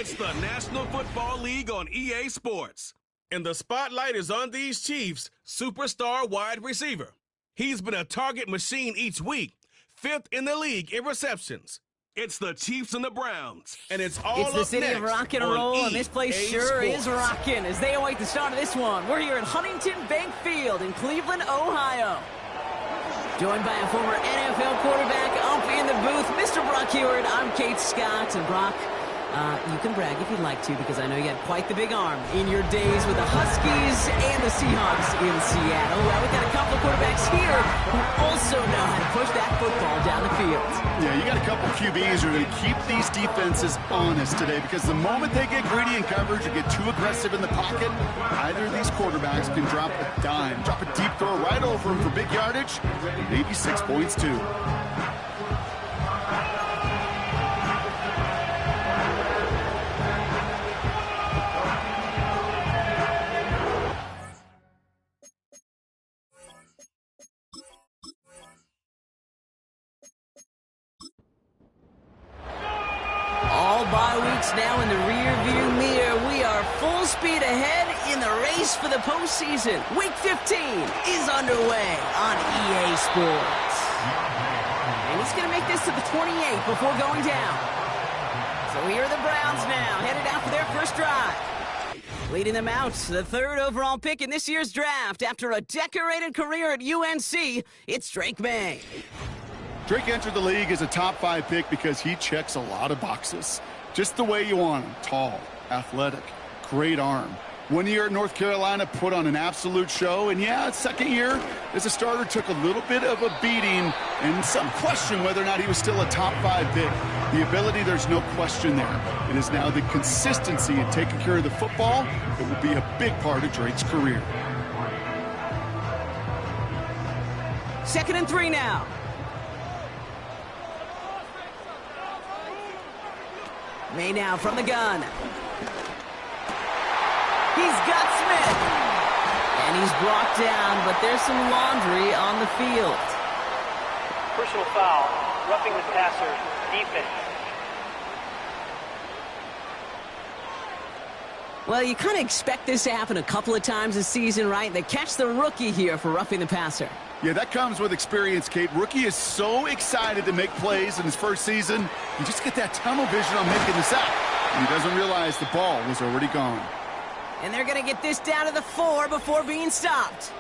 It's the National Football League on EA Sports. And the spotlight is on these Chiefs' superstar wide receiver. He's been a target machine each week, 5th in the league in receptions. It's the Chiefs and the Browns, and it's all It's the city of rock and roll, and this place sure is rocking as they await the start of this one. We're here at Huntington Bank Field in Cleveland, Ohio. Joined by a former NFL quarterback up in the booth, Mr. Brock Huard. I'm Kate Scott, and Brock, you can brag if you'd like to, because I know you had quite the big arm in your days with the Huskies and the Seahawks in Seattle. Well, we've got a couple of quarterbacks here who also know how to push that football down the field. Yeah, you got a couple QBs who are going to keep these defenses honest today, because the moment they get greedy in coverage or get too aggressive in the pocket, either of these quarterbacks can drop a dime, drop a deep throw right over them for big yardage, maybe 6 points too. All bye weeks now in the rear-view mirror. We are full speed ahead in the race for the postseason. Week 15 is underway on EA Sports. And he's going to make this to the 28 before going down. So here are the Browns now, headed out for their first drive. Leading them out, the 3rd overall pick in this year's draft. After a decorated career at UNC, it's Drake Maye. Drake entered the league as a top 5 pick because he checks a lot of boxes. Just the way you want him. Tall, athletic, great arm. 1 year at North Carolina, put on an absolute show. And yeah, 2nd year as a starter took a little bit of a beating and some question whether or not he was still a top 5 pick. The ability, there's no question there. It is now the consistency in taking care of the football that will be a big part of Drake's career. 2nd and 3 now. Maye now from the gun. He's got Smith. And he's brought down, but there's some laundry on the field. Personal foul, roughing the passer, defense. Well, you kind of expect this to happen a couple of times this season, right? They catch the rookie here for roughing the passer. Yeah, that comes with experience, Kate. Rookie is so excited to make plays in his first season. You just get that tunnel vision on making this out. And he doesn't realize the ball was already gone. And they're going to get this down to the 4 before being stopped.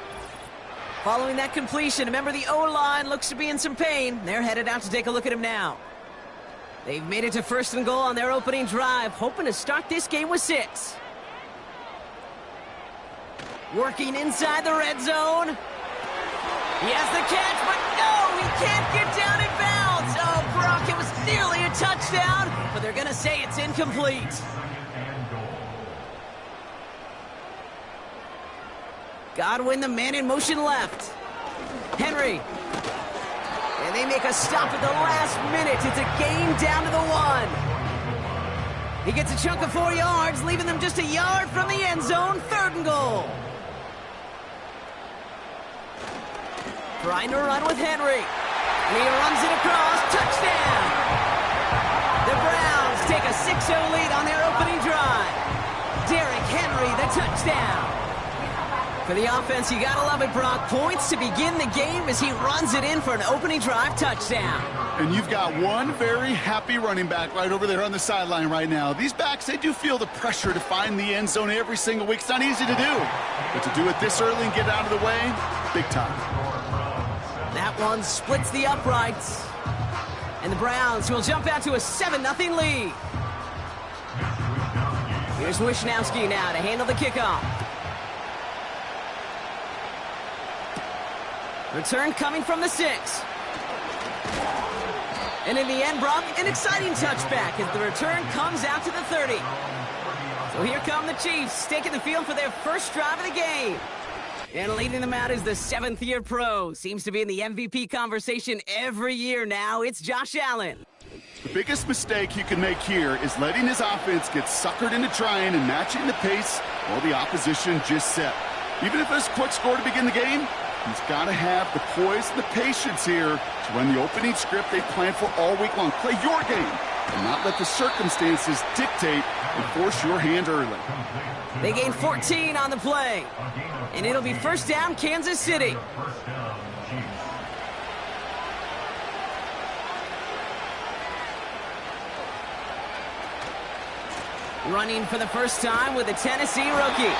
Following that completion, remember the O-line looks to be in some pain. They're headed out to take a look at him now. They've made it to 1st and goal on their opening drive, hoping to start this game with 6. Working inside the red zone. He has the catch, but no, he can't get down in bounds. Oh, Brock, it was nearly a touchdown, but they're going to say it's incomplete. Godwin, the man in motion left. Henry. And they make a stop at the last minute. It's a gain down to the 1. He gets a chunk of 4 yards, leaving them just a yard from the end zone. 3rd and goal. Trying to run with Henry. He runs it across. Touchdown! The Browns take a 6-0 lead on their opening drive. Derrick Henry, the touchdown. For the offense, you gotta love it, Brock. Points to begin the game as he runs it in for an opening drive touchdown. And you've got one very happy running back right over there on the sideline right now. These backs, they do feel the pressure to find the end zone every single week. It's not easy to do. But to do it this early and get out of the way, big time. That one splits the uprights. And the Browns will jump out to a 7-0 lead. Here's Wishnowski now to handle the kickoff. Return coming from the 6. And in the end, Brock, an exciting touchback as the return comes out to the 30. So here come the Chiefs, taking the field for their first drive of the game. And leading them out is the 7th-year pro. Seems to be in the MVP conversation every year now. It's Josh Allen. The biggest mistake he can make here is letting his offense get suckered into trying and matching the pace while the opposition just set. Even if there's a quick score to begin the game, he's got to have the poise and the patience here to run the opening script they planned for all week long. Play your game. and not let the circumstances dictate and force your hand early. They gain 14 on the play, and it'll be first down, Kansas City. Running for the first time with a Tennessee rookie.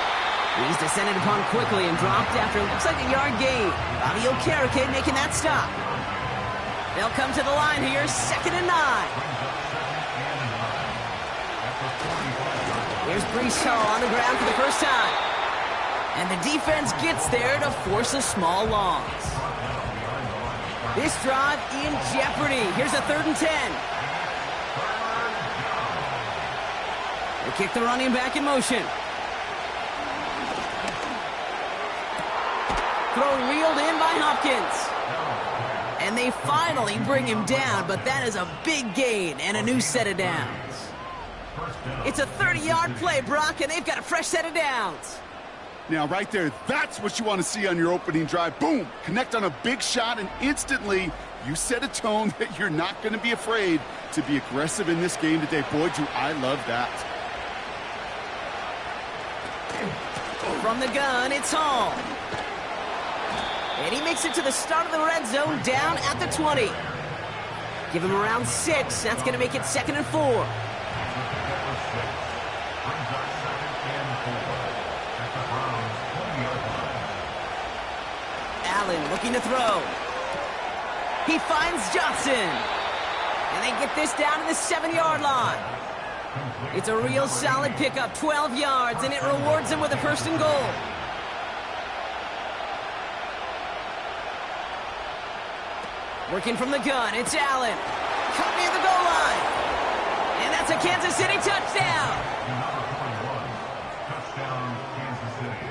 He's descended upon quickly and dropped after looks like a yard gain. Bobby Okereke making that stop. They'll come to the line here, 2nd and 9. Here's Breece Hall on the ground for the first time. And the defense gets there to force a small loss. This drive in jeopardy. Here's a 3rd and 10. They kick the running back in motion. Throw reeled in by Hopkins. And they finally bring him down, but that is a big gain and a new set of downs. It's a 30-yard play, Brock, and they've got a fresh set of downs. Now, right there, that's what you want to see on your opening drive. Boom! Connect on a big shot, and instantly you set a tone that you're not going to be afraid to be aggressive in this game today. Boy, do I love that. From the gun, it's Hall. And he makes it to the start of the red zone down at the 20. Give him around 6. That's going to make it 2nd and 4. Allen looking to throw. He finds Johnson. And they get this down to the 7-yard line. It's a real solid pickup, 12 yards, and it rewards him with a 1st and goal. Working from the gun, it's Allen. Caught near the goal line. And that's a Kansas City touchdown. Touchdown, Kansas City.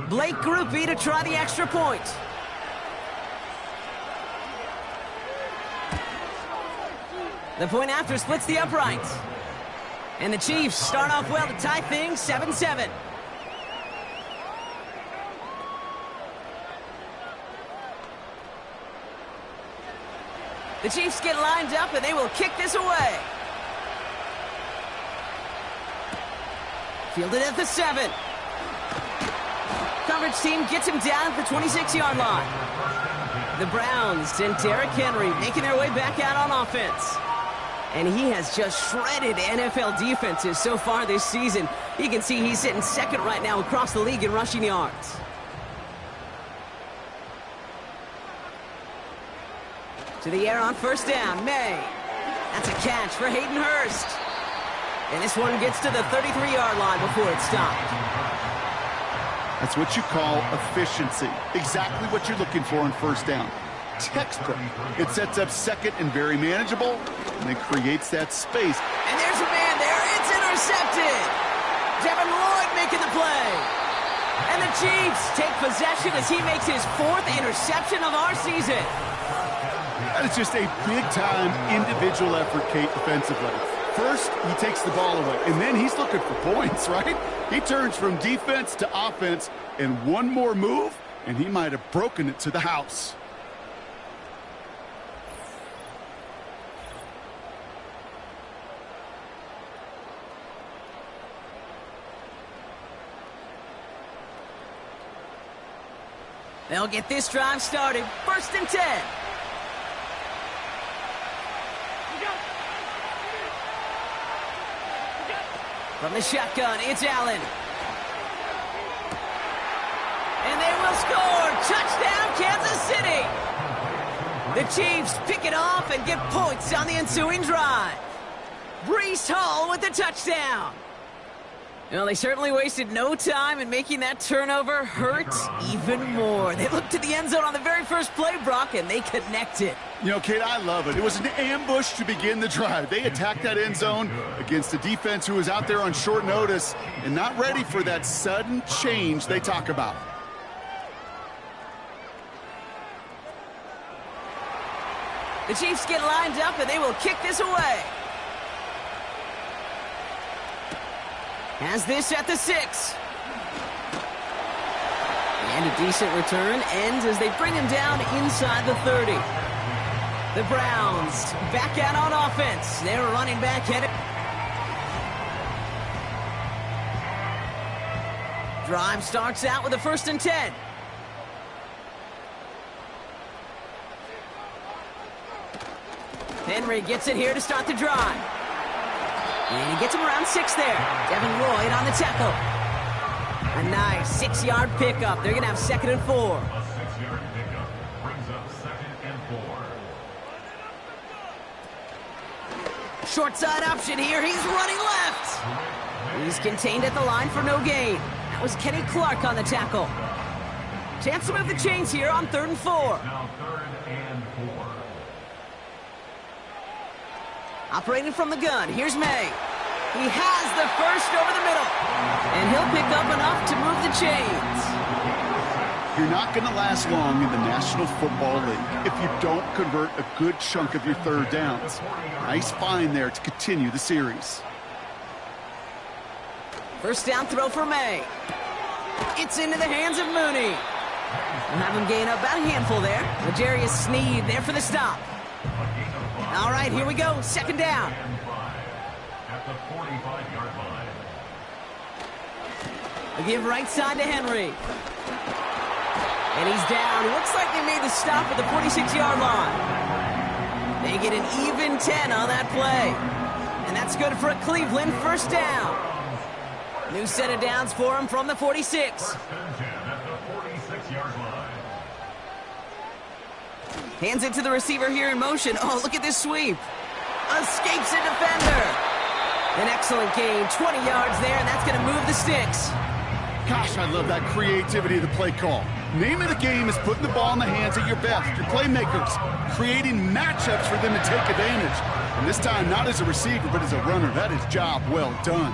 Blake Grupe to try the extra point. The point after splits the uprights. And the Chiefs start off well to tie things 7-7. The Chiefs get lined up and they will kick this away. Fielded at the 7. Coverage team gets him down at the 26-yard line. The Browns and Derrick Henry making their way back out on offense. And he has just shredded NFL defenses so far this season. You can see he's sitting 2nd right now across the league in rushing yards. To the air on 1st down, May. That's a catch for Hayden Hurst. And this one gets to the 33-yard line before it's stopped. That's what you call efficiency. Exactly what you're looking for on 1st down. Textbook. It sets up 2nd and very manageable, and then creates that space. And there's a man there. It's intercepted. Devin Lloyd making the play. And the Chiefs take possession as he makes his 4th interception of our season. That is just a big-time individual effort, Kate, defensively. First, he takes the ball away, and then he's looking for points, right? He turns from defense to offense, and one more move, and he might have broken it to the house. They'll get this drive started. 1st and 10. From the shotgun, it's Allen. And they will score. Touchdown, Kansas City. The Chiefs pick it off and get points on the ensuing drive. Breece Hall with the touchdown. Well, they certainly wasted no time in making that turnover hurt even more. They looked to the end zone on the very first play, Brock, and they connected. You know, Kate, I love it. It was an ambush to begin the drive. They attacked that end zone against a defense who was out there on short notice and not ready for that sudden change they talk about. The Chiefs get lined up, and they will kick this away. Has this at the 6. And a decent return ends as they bring him down inside the 30. The Browns back out on offense. They're running back headed. Drive starts out with a 1st and 10. Henry gets it here to start the drive. And he gets him around 6 there. Devin Lloyd on the tackle. A nice 6-yard pickup. They're going to have 2nd and 4. A 6-yard pickup brings up 2nd and 4. Short side option here. He's running left. He's contained at the line for no gain. That was Kenny Clark on the tackle. Chance to move the chains here on 3rd and 4. Now 3rd and 4. Operating from the gun, here's May. He has the first over the middle. And he'll pick up enough to move the chains. You're not going to last long in the National Football League if you don't convert a good chunk of your 3rd downs. Nice find there to continue the series. First down throw for May. It's into the hands of Mooney. We'll have him gain up about a handful there. L'Jarius Sneed there for the stop. All right, here we go. 2nd down. At the 45-yard line. They give right side to Henry. And he's down. Looks like they made the stop at the 46-yard line. They get an even 10 on that play. And that's good for a Cleveland 1st down. New set of downs for him from the 46. 1st and 10 at the 46-yard line. Hands it to the receiver here in motion. Oh, look at this sweep. Escapes a defender. An excellent gain. 20 yards there, and that's going to move the sticks. Gosh, I love that creativity of the play call. Name of the game is putting the ball in the hands of your best, your playmakers, creating matchups for them to take advantage. And this time, not as a receiver, but as a runner. That is job well done.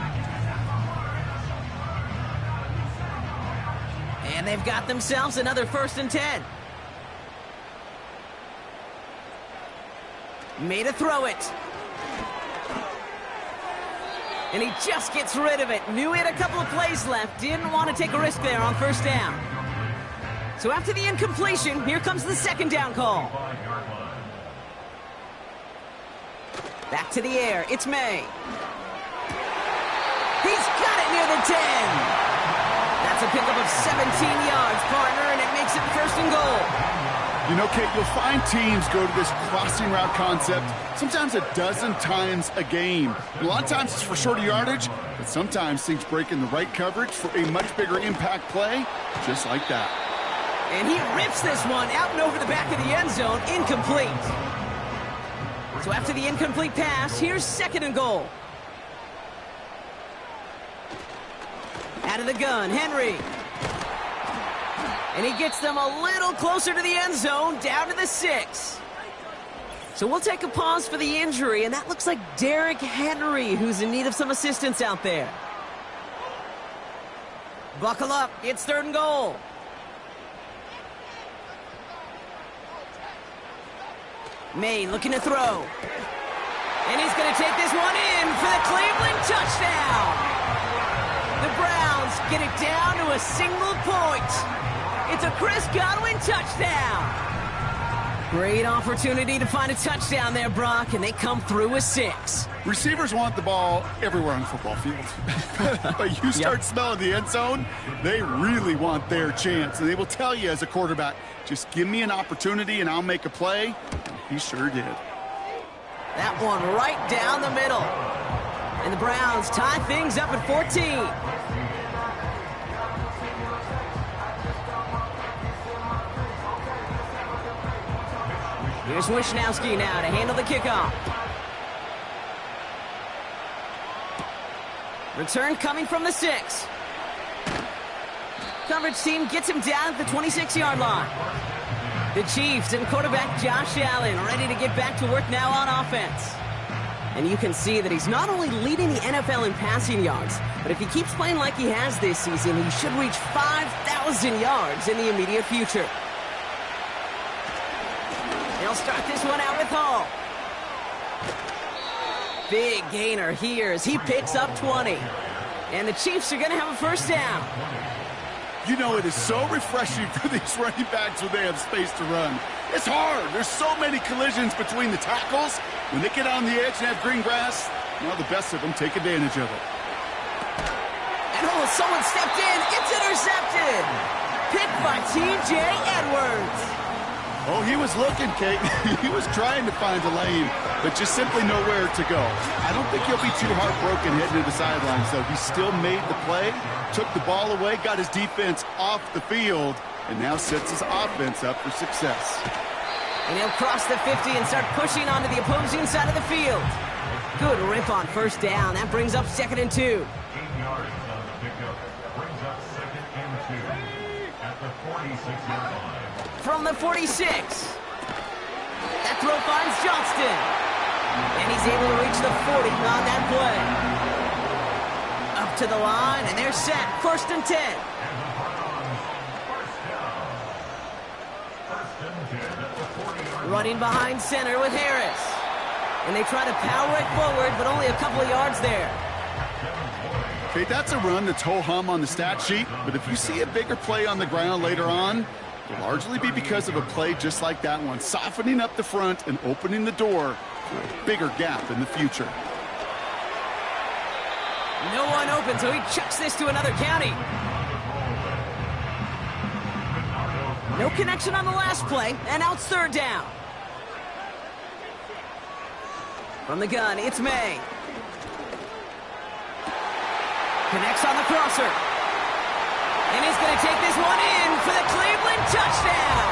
And they've got themselves another 1st and 10. Made a throw it. And he just gets rid of it. Knew he had a couple of plays left. Didn't want to take a risk there on 1st down. So after the incompletion, here comes the 2nd down call. Back to the air. It's May. He's got it near the 10. That's a pickup of 17 yards, partner, and it makes it 1st and goal. You know, Kate, you'll find teams go to this crossing route concept sometimes a dozen times a game. A lot of times it's for shorter yardage, but sometimes things break in the right coverage for a much bigger impact play, just like that. And he rips this one out and over the back of the end zone, incomplete. So after the incomplete pass, here's 2nd and goal. Out of the gun, Henry. And he gets them a little closer to the end zone, down to the 6. So we'll take a pause for the injury, and that looks like Derrick Henry, who's in need of some assistance out there. Buckle up, it's 3rd and goal. May looking to throw. And he's going to take this one in for the Cleveland touchdown. The Browns get it down to a single point. It's a Chris Godwin touchdown. Great opportunity to find a touchdown there, Brock, and they come through with 6. Receivers want the ball everywhere on the football field. But you start smelling the end zone, they really want their chance. And they will tell you as a quarterback, just give me an opportunity and I'll make a play. And he sure did. That one right down the middle. And the Browns tie things up at 14. Here's Wishnowski now to handle the kickoff. Return coming from the 6. Coverage team gets him down at the 26-yard line. The Chiefs and quarterback Josh Allen ready to get back to work now on offense. And you can see that he's not only leading the NFL in passing yards, but if he keeps playing like he has this season, he should reach 5,000 yards in the immediate future. They'll start this one out with Hall. Big gainer here as he picks up 20. And the Chiefs are going to have a first down. You know, it is so refreshing for these running backs when they have space to run. It's hard. There's so many collisions between the tackles. When they get on the edge and have green grass, well, the best of them take advantage of it. And oh, someone stepped in. It's intercepted. Picked by T.J. Edwards. Oh, he was looking, Kate. He was trying to find a lane, but just simply nowhere to go. I don't think he'll be too heartbroken heading to the sidelines, though. He still made the play, took the ball away, got his defense off the field, and now sets his offense up for success. And he'll cross the 50 and start pushing onto the opposing side of the field. Good rip on first down. That brings up 2nd and 2. 8 yards on the pickup. Brings up 2nd and 2 at the 46-yard line. From the 46. That throw finds Johnston. And he's able to reach the 40 on that play. Up to the line, and they're set. 1st and 10. Running behind center with Harris. And they try to power it forward, but only a couple of yards there. Okay, that's a run that's ho-hum on the stat sheet, but if you see a bigger play on the ground later on, it'll largely be because of a play just like that one, softening up the front and opening the door for a bigger gap in the future. No one open, so he chucks this to another county. No connection on the last play, and now it's 3rd down. From the gun, it's May. Connects on the crosser. And he's going to take this one in for the Cleveland touchdown.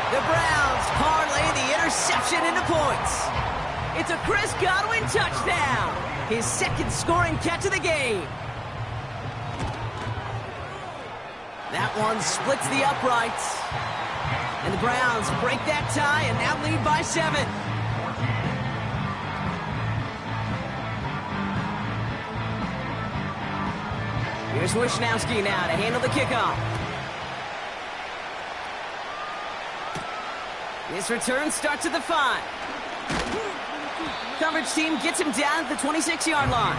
The Browns parlay the interception into points. It's a Chris Godwin touchdown. His 2nd scoring catch of the game. That one splits the uprights. And the Browns break that tie and now lead by 7. Here's Wishnowski now to handle the kickoff. This return starts at the 5. Coverage team gets him down at the 26-yard line.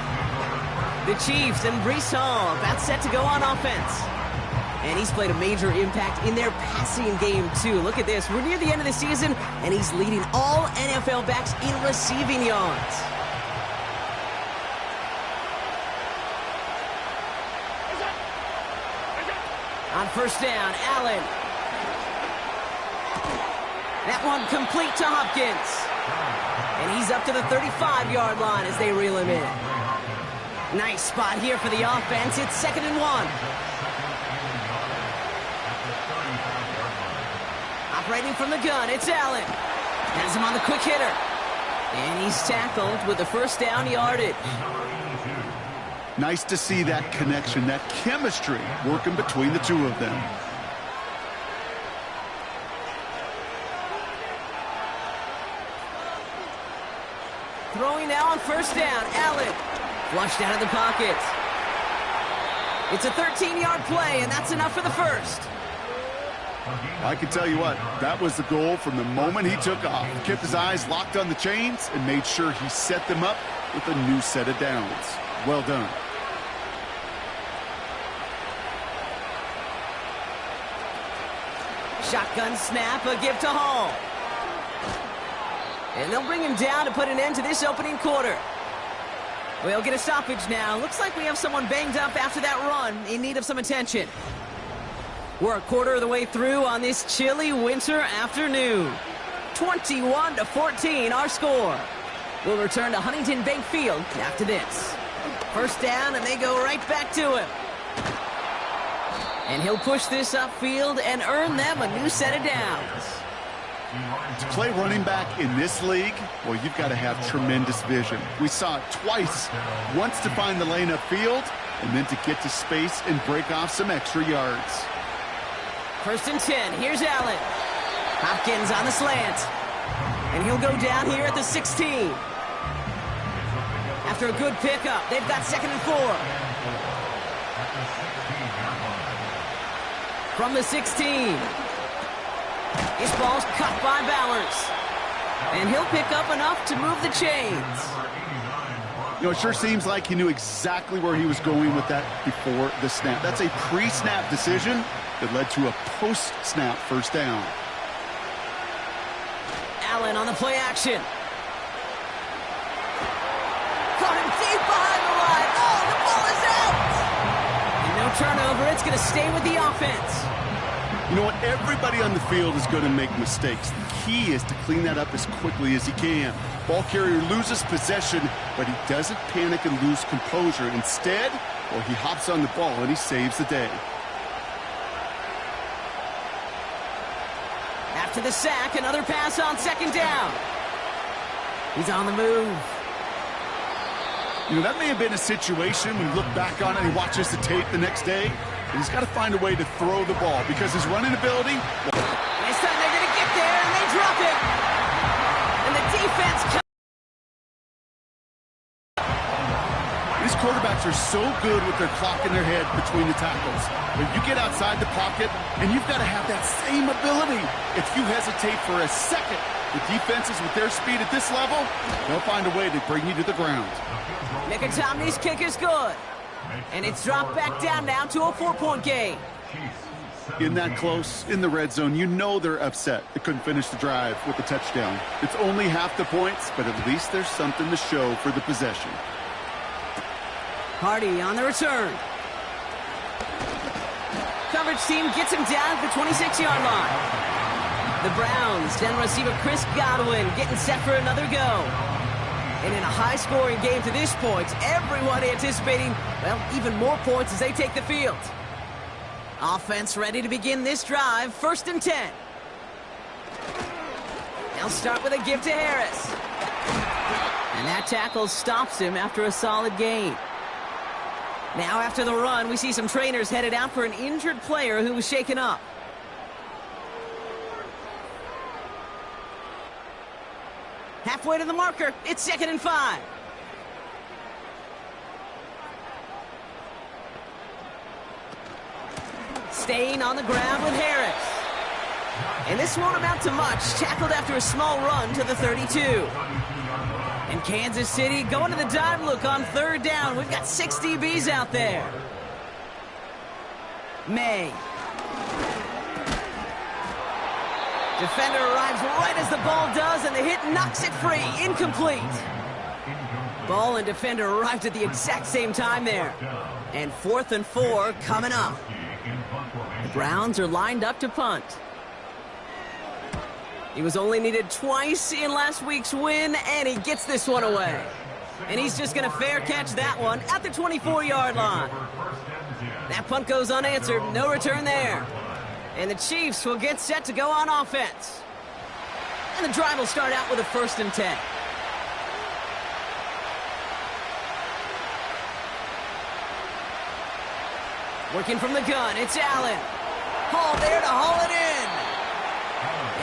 The Chiefs and Breece Hall about set to go on offense. And he's played a major impact in their passing game, too. Look at this. We're near the end of the season, and he's leading all NFL backs in receiving yards. On first down, Allen. That one complete to Hopkins. And he's up to the 35-yard line as they reel him in. Nice spot here for the offense. It's 2nd and 1. Operating from the gun, it's Allen. Has him on the quick hitter. And he's tackled with the first down yardage. Nice to see that connection, that chemistry working between the two of them. Throwing now on first down, Allen. Flushed out of the pocket. It's a 13-yard play, and that's enough for the first. I can tell you what, that was the goal from the moment he took off. He kept his eyes locked on the chains and made sure he set them up with a new set of downs. Well done. Shotgun snap, a give to Hall. And they'll bring him down to put an end to this opening quarter. We'll get a stoppage now. Looks like we have someone banged up after that run in need of some attention. We're a quarter of the way through on this chilly winter afternoon. 21-14, our score. We'll return to Huntington Bank Field after this. First down, and they go right back to him. And he'll push this upfield and earn them a new set of downs. To play running back in this league, well, you've got to have tremendous vision. We saw it twice. Once to find the lane upfield, and then to get to space and break off some extra yards. 1st and 10. Here's Allen. Hopkins on the slant. And he'll go down here at the 16. After a good pickup, they've got 2nd and 4. From the 16. His ball's cut by Bowers. And he'll pick up enough to move the chains. You know, it sure seems like he knew exactly where he was going with that before the snap. That's a pre-snap decision that led to a post-snap first down. Allen on the play action. Got him deep behind the line. Oh, the ball is out! And no turnover. It's going to stay with the offense. You know what? Everybody on the field is going to make mistakes. The key is to clean that up as quickly as he can. Ball carrier loses possession, but he doesn't panic and lose composure. Instead, well, he hops on the ball and he saves the day. After the sack, another pass on second down. He's on the move. You know, that may have been a situation when you look back on it and he watches the tape the next day. And he's got to find a way to throw the ball because his running ability... This time they're going to get there, and they drop it. And the defense... These quarterbacks are so good with their clock in their head between the tackles. But you get outside the pocket, and you've got to have that same ability. If you hesitate for a second, the defenses with their speed at this level, they'll find a way to bring you to the ground. Mickey kick is good. And it's dropped back down now to a 4-point game. In that close, in the red zone, you know they're upset. They couldn't finish the drive with the touchdown. It's only half the points, but at least there's something to show for the possession. Hardy on the return. Coverage team gets him down at the 26-yard line. The Browns then receiver Chris Godwin getting set for another go. And in a high-scoring game to this point, everyone anticipating, well, even more points as they take the field. Offense ready to begin this drive, 1st and 10. They'll start with a give to Harris. And that tackle stops him after a solid gain. Now after the run, we see some trainers headed out for an injured player who was shaken up. Halfway to the marker, it's 2nd and 5. Staying on the ground with Harris. And this won't amount to much. Tackled after a small run to the 32. And Kansas City going to the dive look on 3rd down. We've got 6 DBs out there. May. Defender arrives right as the ball does, and the hit knocks it free. Incomplete. Ball and defender arrived at the exact same time there. And 4th and 4 coming up. The Browns are lined up to punt. He was only needed twice in last week's win, and he gets this one away. And he's just going to fair catch that one at the 24-yard line. That punt goes unanswered. No return there. And the Chiefs will get set to go on offense. And the drive will start out with a 1st and 10. Working from the gun, it's Allen. Hall there to haul it in.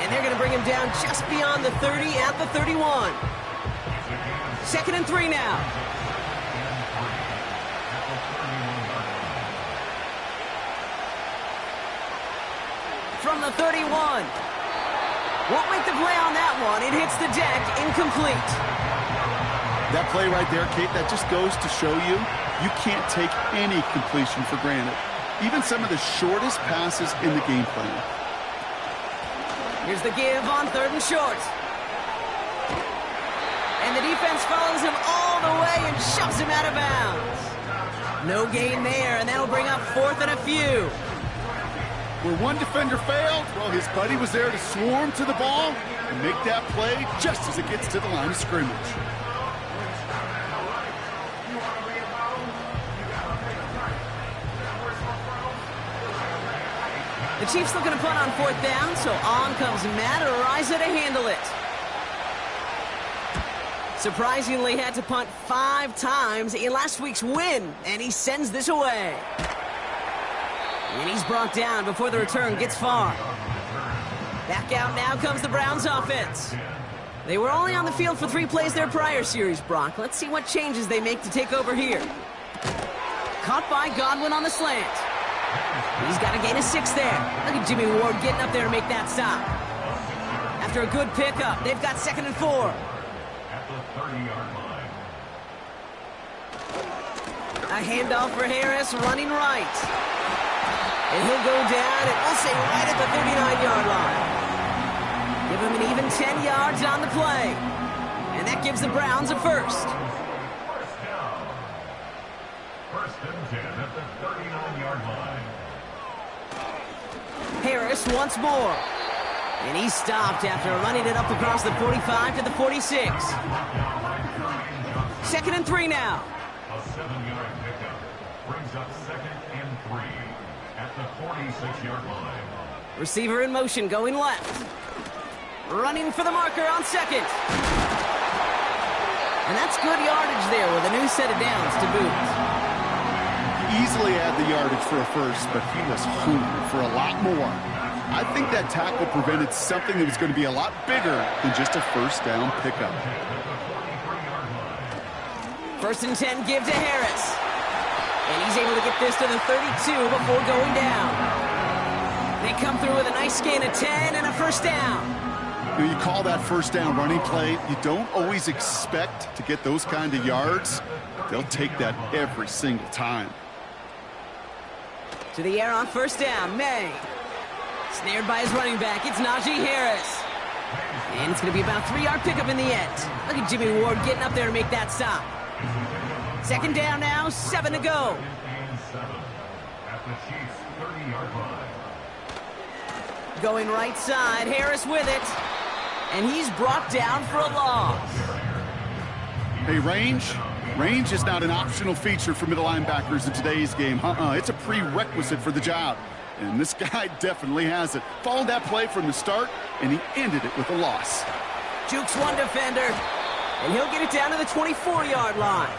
And they're going to bring him down just beyond the 30 at the 31. 2nd and 3 now. From the 31. Won't make the play on that one. It hits the deck, incomplete. That play right there, Kate, that just goes to show you can't take any completion for granted. Even some of the shortest passes in the game plan. Here's the give on 3rd and short. And the defense follows him all the way and shoves him out of bounds. No gain there, and that'll bring up 4th and a few. Where one defender failed, well, his buddy was there to swarm to the ball and make that play just as it gets to the line of scrimmage. The Chiefs looking to punt on 4th down, so on comes Matt Araiza to handle it. Surprisingly had to punt 5 times in last week's win, and he sends this away. And he's brought down before the return gets far. Back out now comes the Browns offense. They were only on the field for 3 plays their prior series, Brock. Let's see what changes they make to take over here. Caught by Godwin on the slant. He's got a gain of 6 there. Look at Jimmy Ward getting up there to make that stop. After a good pickup, they've got 2nd and 4. At the 30-yard line. A handoff for Harris, running right. And he'll go down, and we'll say right at the 39-yard line. Give him an even 10 yards on the play. And that gives the Browns a first. First down. 1st and 10 at the 39-yard line. Harris once more. And he stopped after running it up across the 45 to the 46. 2nd and 3 now. A 7-yard pickup brings up 2nd and 3 at the 46-yard line. Receiver in motion, going left. Running for the marker on 2nd. And that's good yardage there with a new set of downs to boot. Easily had the yardage for a first, but he was hungry for a lot more. I think that tackle prevented something that was going to be a lot bigger than just a first down pickup. 1st and 10 give to Harris. And he's able to get this to the 32 before going down. They come through with a nice gain of 10 and a first down. You call that first down running play, you don't always expect to get those kind of yards. They'll take that every single time. To the air on first down, May. Snared by his running back, it's Najee Harris. And it's going to be about a 3-yard pickup in the end. Look at Jimmy Ward getting up there to make that stop. 2nd down now, 7 to go. At the Chiefs' 30-yard line. Going right side, Harris with it. And he's brought down for a loss. Hey, range is not an optional feature for middle linebackers in today's game. It's a prerequisite for the job. And this guy definitely has it. Followed that play from the start, and he ended it with a loss. Jukes one defender, and he'll get it down to the 24-yard line.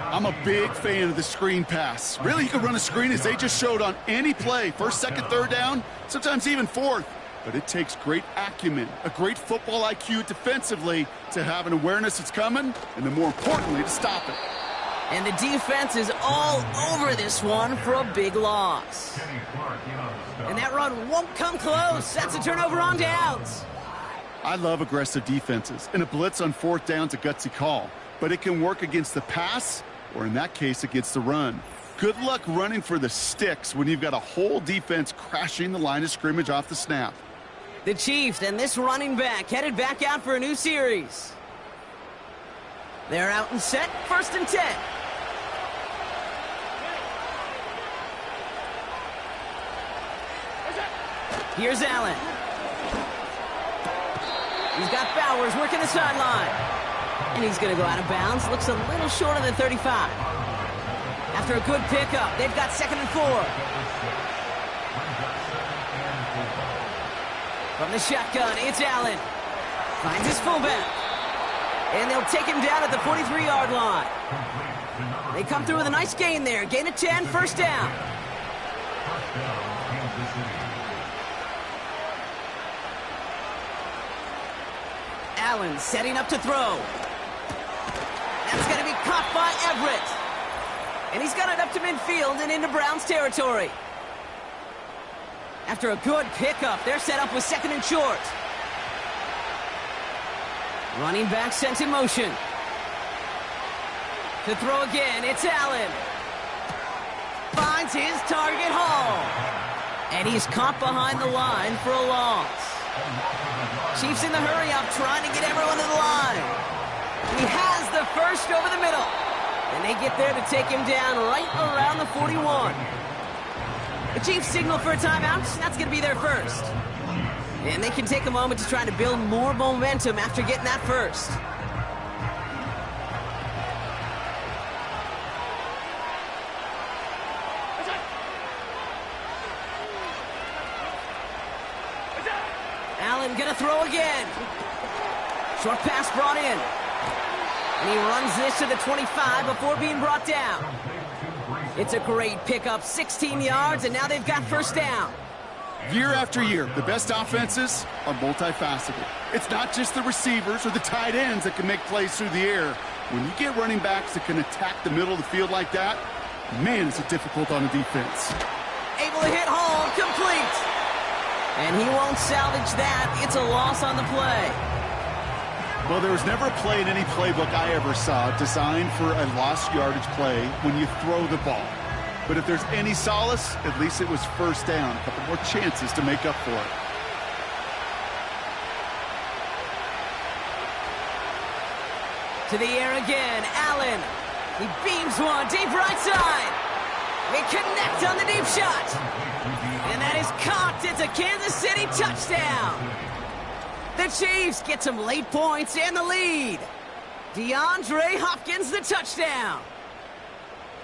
I'm a big fan of the screen pass. Really, you can run a screen as they just showed on any play. 1st, 2nd, 3rd down, sometimes even 4th. But it takes great acumen, a great football IQ defensively to have an awareness it's coming, and then more importantly, to stop it. And the defense is all over this one for a big loss. And that run won't come close. That's a turnover on downs. I love aggressive defenses, and a blitz on 4th down's a gutsy call. But it can work against the pass, or in that case, against the run. Good luck running for the sticks when you've got a whole defense crashing the line of scrimmage off the snap. The Chiefs and this running back headed back out for a new series. They're out and set, 1st and 10. Here's Allen. He's got Bowers working the sideline. And he's going to go out of bounds. Looks a little short of the 35. After a good pickup, they've got 2nd and 4. From the shotgun, it's Allen. Finds his fullback. And they'll take him down at the 43-yard line. They come through with a nice gain there. Gain of 10, 1st down. Allen setting up to throw. That's going to be caught by Everett. And he's got it up to midfield and into Browns territory. After a good pickup, they're set up with 2nd and short. Running back sent in motion. To throw again, it's Allen. Finds his target, Hall. And he's caught behind the line for a loss. Chiefs in the hurry-up, trying to get everyone to the line. He has the first over the middle. And they get there to take him down right around the 41. The Chiefs signal for a timeout. That's going to be their first. And they can take a moment to try to build more momentum after getting that first. Allen gonna throw again. Short pass brought in. And he runs this to the 25 before being brought down. It's a great pickup, 16 yards, and now they've got first down. Year after year, the best offenses are multifaceted. It's not just the receivers or the tight ends that can make plays through the air. When you get running backs that can attack the middle of the field like that, man, is it difficult on a defense. Able to hit Hall, complete. And he won't salvage that. It's a loss on the play. Well, there was never a play in any playbook I ever saw designed for a lost yardage play when you throw the ball. But if there's any solace, at least it was first down. A couple more chances to make up for it. To the air again, Allen. He beams one, deep right side. They connect on the deep shot. And that is caught. It's a Kansas City touchdown. The Chiefs get some late points and the lead. DeAndre Hopkins, the touchdown.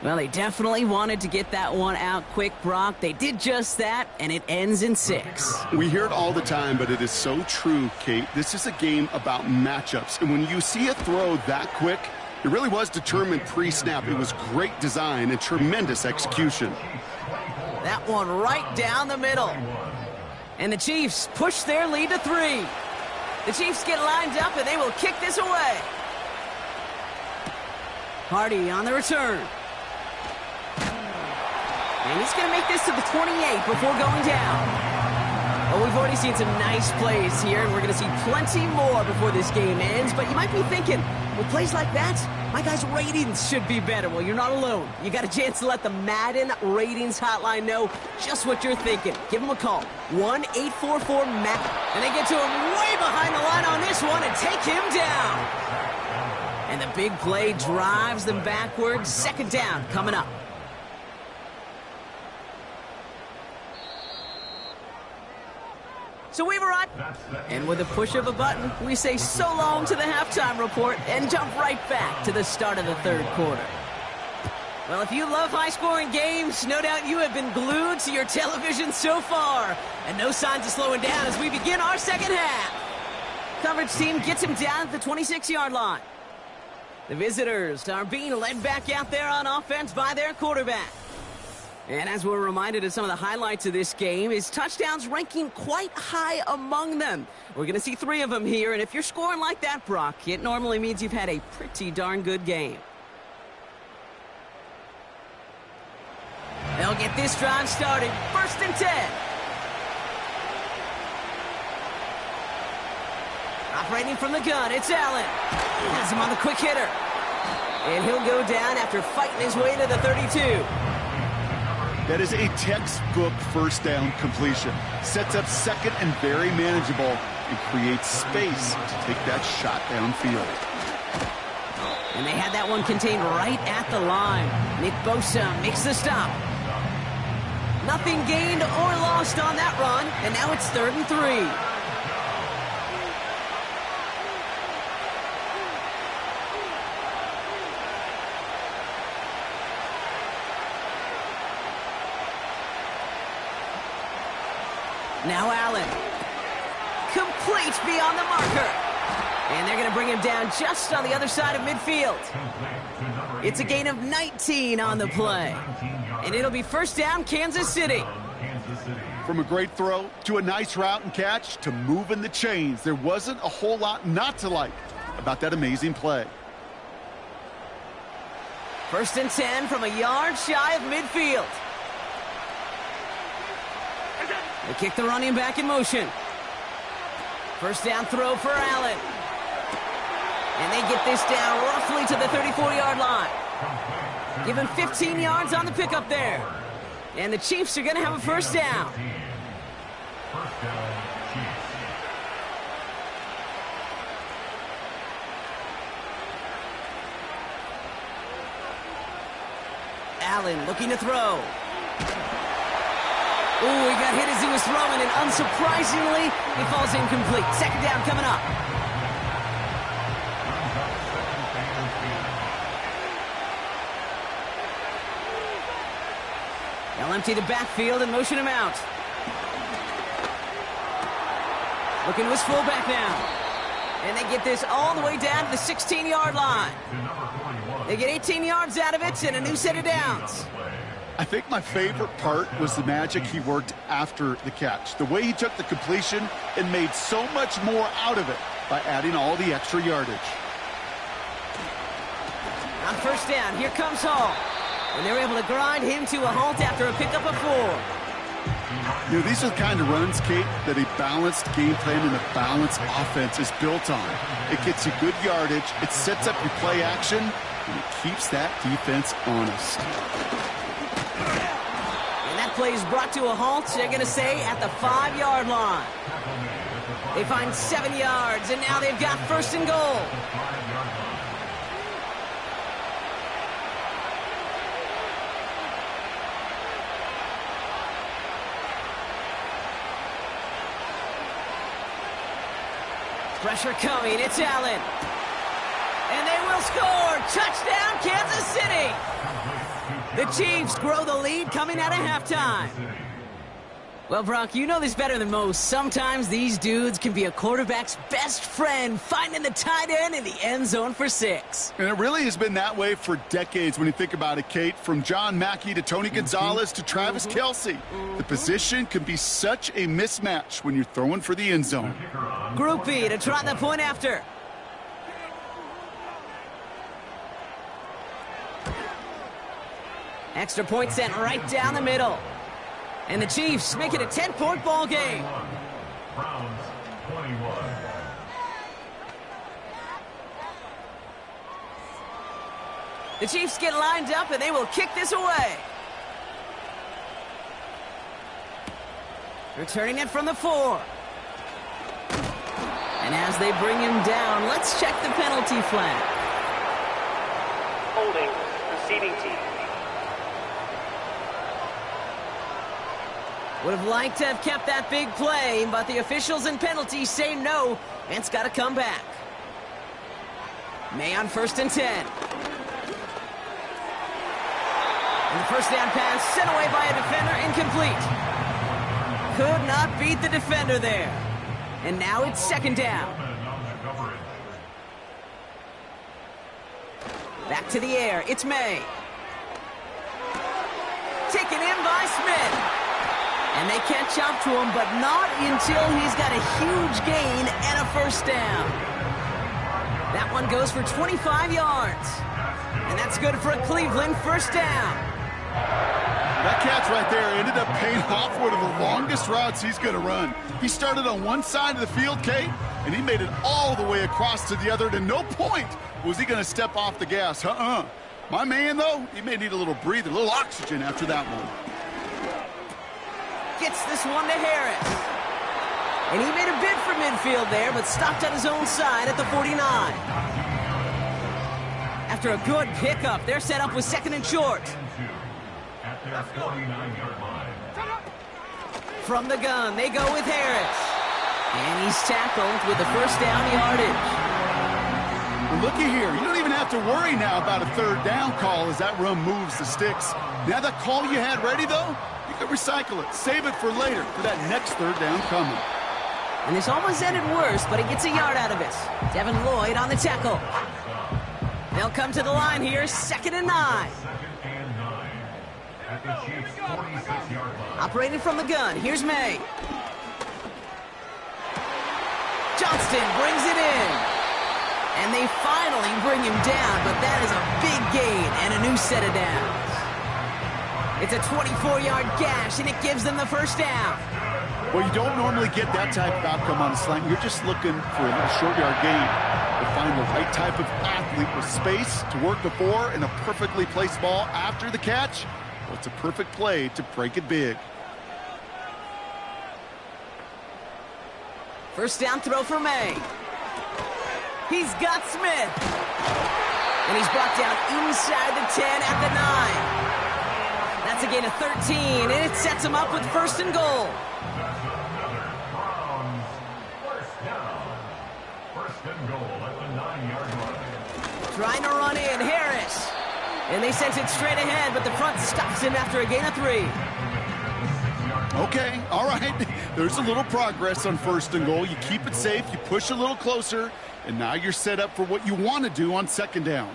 Well, they definitely wanted to get that one out quick, Brock. They did just that, and it ends in 6. We hear it all the time, but it is so true, Kate. This is a game about matchups. And when you see a throw that quick, it really was determined pre-snap. It was great design and tremendous execution. That one right down the middle. And the Chiefs push their lead to 3. The Chiefs get lined up, and they will kick this away. Hardy on the return. And he's going to make this to the 28 before going down. Well, we've already seen some nice plays here, and we're going to see plenty more before this game ends. But you might be thinking, with plays like that, my guys' ratings should be better. Well, you're not alone. You got a chance to let the Madden Ratings Hotline know just what you're thinking. Give them a call, 1-844-MADDEN. And they get to him way behind the line on this one and take him down. And the big play drives them backwards. Second down coming up. So we've arrived, and with a push of a button, we say so long to the halftime report and jump right back to the start of the third quarter. Well, if you love high-scoring games, no doubt you have been glued to your television so far, and no signs of slowing down as we begin our second half. Coverage team gets him down at the 26-yard line. The visitors are being led back out there on offense by their quarterback. And as we're reminded of some of the highlights of this game, his touchdowns ranking quite high among them. We're going to see 3 of them here, and if you're scoring like that, Brock, it normally means you've had a pretty darn good game. They'll get this drive started. 1st and 10. Operating from the gun, it's Allen. Has him on the quick hitter. And he'll go down after fighting his way to the 32. That is a textbook first down completion. Sets up second and very manageable and creates space to take that shot downfield. And they had that one contained right at the line. Nick Bosa makes the stop. Nothing gained or lost on that run, and now it's 3rd and 3. Now Allen. Complete beyond the marker. And they're going to bring him down just on the other side of midfield. It's a gain of 19 on the play. And it'll be first down, Kansas City. From a great throw to a nice route and catch to moving the chains, there wasn't a whole lot not to like about that amazing play. 1st and 10 from a yard shy of midfield. They kick the running back in motion. First down throw for Allen. And they get this down roughly to the 34-yard line. Give him 15 yards on the pickup there. And the Chiefs are going to have a first down. Allen looking to throw. Ooh, he got hit as he was throwing, and unsurprisingly, he falls incomplete. Second down coming up. They'll empty the backfield and motion him out. Looking to his fullback now. And they get this all the way down to the 16-yard line. They get 18 yards out of it and a new set of downs. I think my favorite part was the magic he worked after the catch. The way he took the completion and made so much more out of it by adding all the extra yardage. On first down, here comes Hall. And they're able to grind him to a halt after a pickup of 4. You know, these are the kind of runs, Kate, that a balanced game plan and a balanced offense is built on. It gets you good yardage, it sets up your play action, and it keeps that defense honest. And that play is brought to a halt, they're going to say, at the 5-yard line. They find 7 yards, and now they've got first and goal. Pressure coming, it's Allen. And they will score! Touchdown, Kansas City! The Chiefs grow the lead coming out of halftime. Well, Brock, you know this better than most. Sometimes these dudes can be a quarterback's best friend, finding the tight end in the end zone for 6. And it really has been that way for decades when you think about it, Kate. From John Mackey to Tony Gonzalez to Travis Kelce. The position can be such a mismatch when you're throwing for the end zone. Group B to try the point after. Extra point sent right down the middle. And the Chiefs make it a 10-point ball game. Browns 21. The Chiefs get lined up and they will kick this away. Returning it from the 4. And as they bring him down, let's check the penalty flag. Holding, receiving team. Would have liked to have kept that big play, but the officials and penalties say no, and it's got to come back. May on first and 10. And the first down pass sent away by a defender, incomplete. Could not beat the defender there. And now it's second down. Back to the air, it's May. Taken in by Smith. And they catch up to him, but not until he's got a huge gain and a first down. That one goes for 25 yards. And that's good for a Cleveland first down. That catch right there ended up paying off one of the longest routes he's going to run. He started on one side of the field, Kate, and he made it all the way across to the other. And at no point was he going to step off the gas. My man, though, he may need a little breather, a little oxygen after that one. Gets this one to Harris. And he made a bid for midfield there, but stopped on his own side at the 49. After a good pickup, they're set up with second and short. At their 49-yard line. From the gun, they go with Harris. And he's tackled with the first down yardage. Well, looky here. You don't even have to worry now about a third down call as that run moves the sticks. Now that call you had ready, though, you can recycle it. Save it for later for that next third down coming. And this almost ended worse, but he gets a yard out of it. Devin Lloyd on the tackle. They'll come to the line here, second and 9. Second and 9. At the Chiefs' 46-yard line. Operating from the gun, here's May. Johnston brings it in. And they finally bring him down, but that is a big gain and a new set of downs. It's a 24-yard gash, and it gives them the first down. Well, you don't normally get that type of outcome on a slant. You're just looking for a little short yard gain. To find the right type of athlete with space to work before and a perfectly placed ball after the catch. Well, it's a perfect play to break it big. First down throw for May. He's got Smith. And he's brought down inside the 10 at the 9. That's a gain of 13, and it sets him up with first and goal. Browns, first down. First and goal at the 9-yard line. Trying to run in, Harris. And they sent it straight ahead, but the front stops him after a gain of 3. Okay, all right. There's a little progress on first and goal. You keep it safe, you push a little closer, and now you're set up for what you want to do on second down.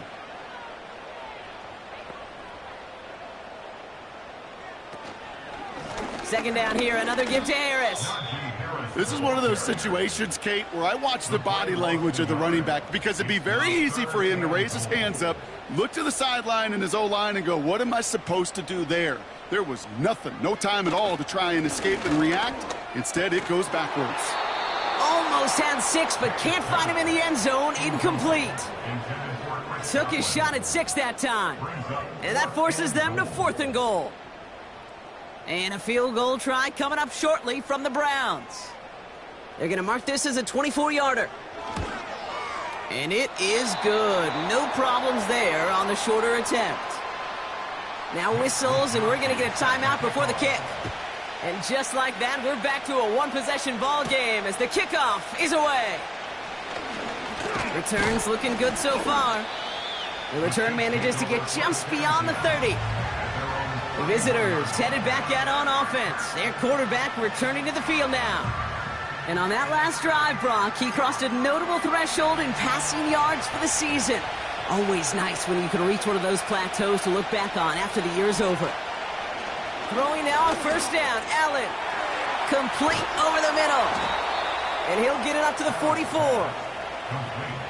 Second down here, another give to Harris. This is one of those situations, Kate, where I watch the body language of the running back because it'd be very easy for him to raise his hands up, Look to the sideline and his O-line and go, what am I supposed to do there? There was nothing, no time at all to try and escape and react. Instead, it goes backwards. Almost had 6, but can't find him in the end zone. Incomplete. Took his shot at 6 that time. And that forces them to 4th and goal. And a field goal try coming up shortly from the Browns. They're going to mark this as a 24-yarder. And it is good. No problems there on the shorter attempt. Now whistles, and we're going to get a timeout before the kick. And just like that, we're back to a one-possession ball game as the kickoff is away. Returns looking good so far. The return manages to get just beyond the 30. The visitors headed back out on offense. Their quarterback returning to the field now. And on that last drive, Brock, he crossed a notable threshold in passing yards for the season. Always nice when you can reach one of those plateaus to look back on after the year's over. Throwing now on 1st down. Allen. Complete over the middle. And he'll get it up to the 44.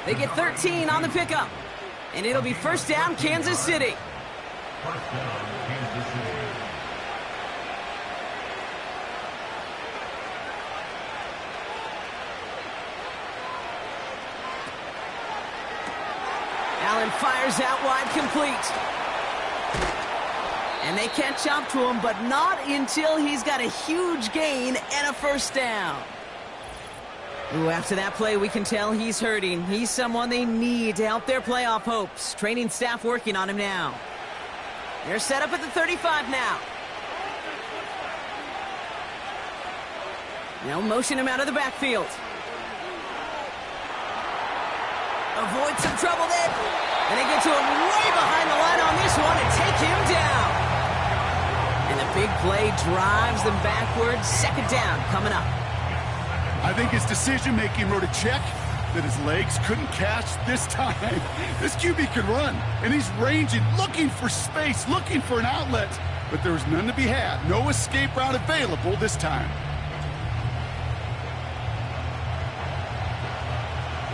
They get 13 on the pickup. And it'll be 1st down, Kansas City. First down, Kansas City. Allen fires out wide, complete. And they catch up to him, but not until he's got a huge gain and a 1st down. Ooh, after that play, we can tell he's hurting. He's someone they need to help their playoff hopes. Training staff working on him now. They're set up at the 35 now. They'll motion him out of the backfield. Avoid some trouble then. And they get to him way behind the line on this one and take him down. And the big play drives them backwards. 2nd down coming up. I think his decision-making wrote a check that his legs couldn't catch this time. This QB can run, and he's ranging, looking for space, looking for an outlet. But there was none to be had. No escape route available this time.